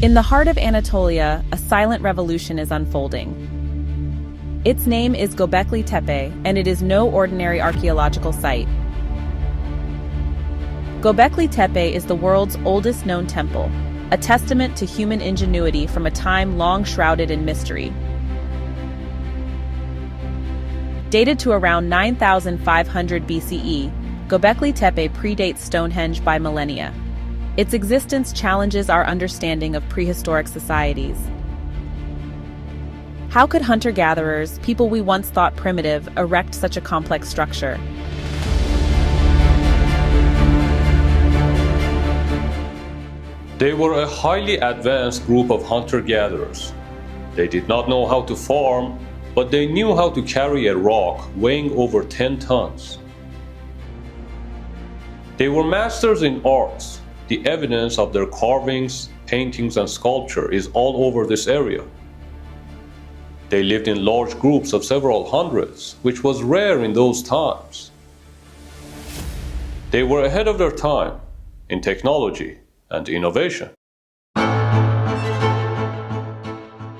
In the heart of Anatolia, a silent revolution is unfolding. Its name is Gobekli Tepe, and it is no ordinary archaeological site. Gobekli Tepe is the world's oldest known temple, a testament to human ingenuity from a time long shrouded in mystery. Dated to around 9,500 BCE, Göbekli Tepe predates Stonehenge by millennia. Its existence challenges our understanding of prehistoric societies. How could hunter-gatherers, people we once thought primitive, erect such a complex structure? They were a highly advanced group of hunter-gatherers. They did not know how to farm, but they knew how to carry a rock weighing over 10 tons. They were masters in arts. The evidence of their carvings, paintings, and sculpture is all over this area. They lived in large groups of several hundreds, which was rare in those times. They were ahead of their time in technology and innovation.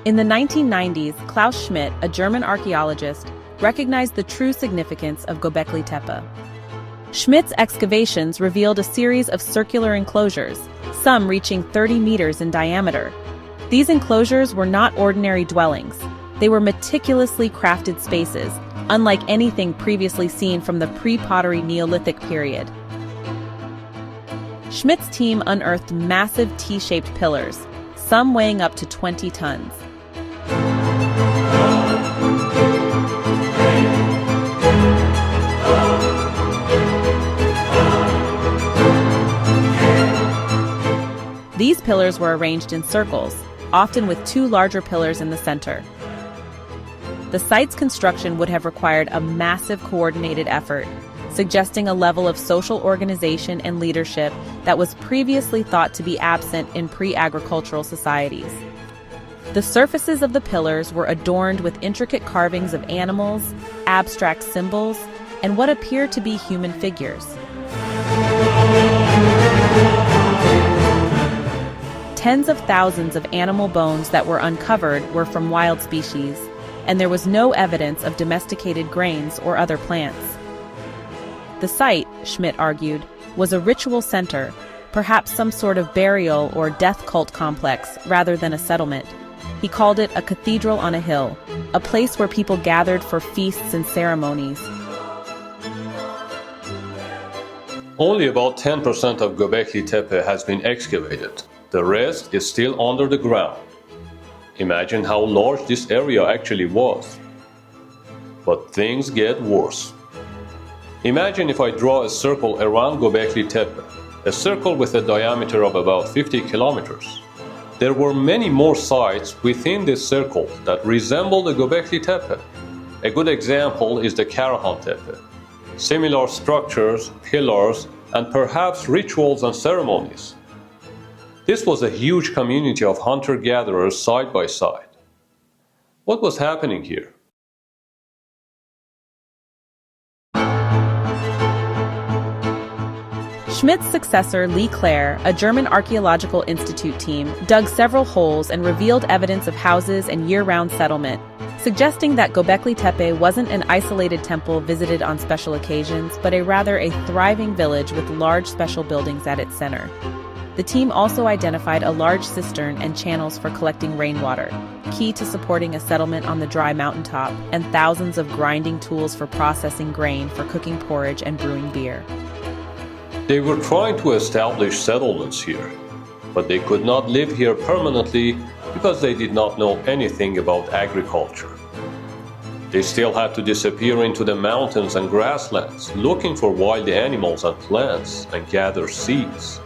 In the 1990s, Klaus Schmidt, a German archaeologist, recognized the true significance of Göbekli Tepe. Schmidt's excavations revealed a series of circular enclosures, some reaching 30 meters in diameter. These enclosures were not ordinary dwellings. They were meticulously crafted spaces, unlike anything previously seen from the pre-pottery Neolithic period. Schmidt's team unearthed massive T-shaped pillars, some weighing up to 20 tons. These pillars were arranged in circles, often with two larger pillars in the center. The site's construction would have required a massive coordinated effort, suggesting a level of social organization and leadership that was previously thought to be absent in pre-agricultural societies. The surfaces of the pillars were adorned with intricate carvings of animals, abstract symbols, and what appeared to be human figures. Tens of thousands of animal bones that were uncovered were from wild species, and there was no evidence of domesticated grains or other plants. The site, Schmidt argued, was a ritual center, perhaps some sort of burial or death cult complex rather than a settlement. He called it a cathedral on a hill, a place where people gathered for feasts and ceremonies. Only about 10% of Göbekli Tepe has been excavated. The rest is still under the ground. Imagine how large this area actually was. But things get worse. Imagine if I draw a circle around Göbekli Tepe, a circle with a diameter of about 50 kilometers. There were many more sites within this circle that resemble the Göbekli Tepe. A good example is the Karahan Tepe. Similar structures, pillars, and perhaps rituals and ceremonies. This was a huge community of hunter-gatherers side by side. What was happening here? Schmidt's successor, Lee Clare, a German archaeological institute team, dug several holes and revealed evidence of houses and year-round settlement, suggesting that Göbekli Tepe wasn't an isolated temple visited on special occasions, but rather a thriving village with large special buildings at its center. The team also identified a large cistern and channels for collecting rainwater, key to supporting a settlement on the dry mountaintop, and thousands of grinding tools for processing grain for cooking porridge and brewing beer. They were trying to establish settlements here, but they could not live here permanently because they did not know anything about agriculture. They still had to disappear into the mountains and grasslands, looking for wild animals and plants and gather seeds.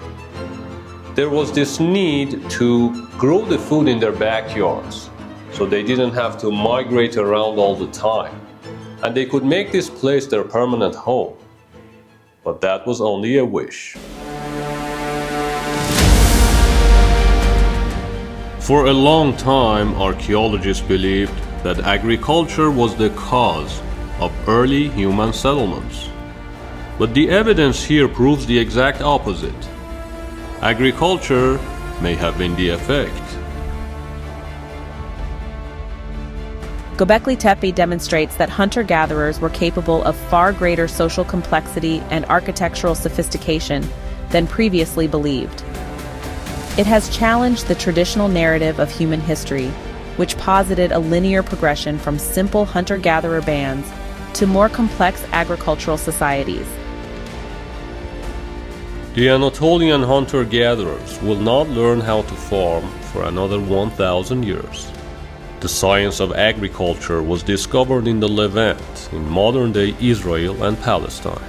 There was this need to grow the food in their backyards, so they didn't have to migrate around all the time, and they could make this place their permanent home. But that was only a wish. For a long time, archaeologists believed that agriculture was the cause of early human settlements. But the evidence here proves the exact opposite. Agriculture may have been the effect. Göbekli Tepe demonstrates that hunter-gatherers were capable of far greater social complexity and architectural sophistication than previously believed. It has challenged the traditional narrative of human history, which posited a linear progression from simple hunter-gatherer bands to more complex agricultural societies. The Anatolian hunter-gatherers will not learn how to farm for another 1,000 years. The science of agriculture was discovered in the Levant, in modern-day Israel and Palestine.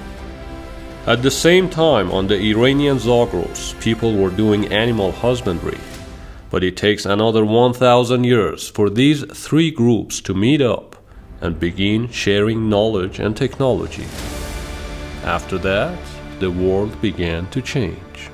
At the same time, on the Iranian Zagros, people were doing animal husbandry. But it takes another 1,000 years for these three groups to meet up and begin sharing knowledge and technology. After that, the world began to change.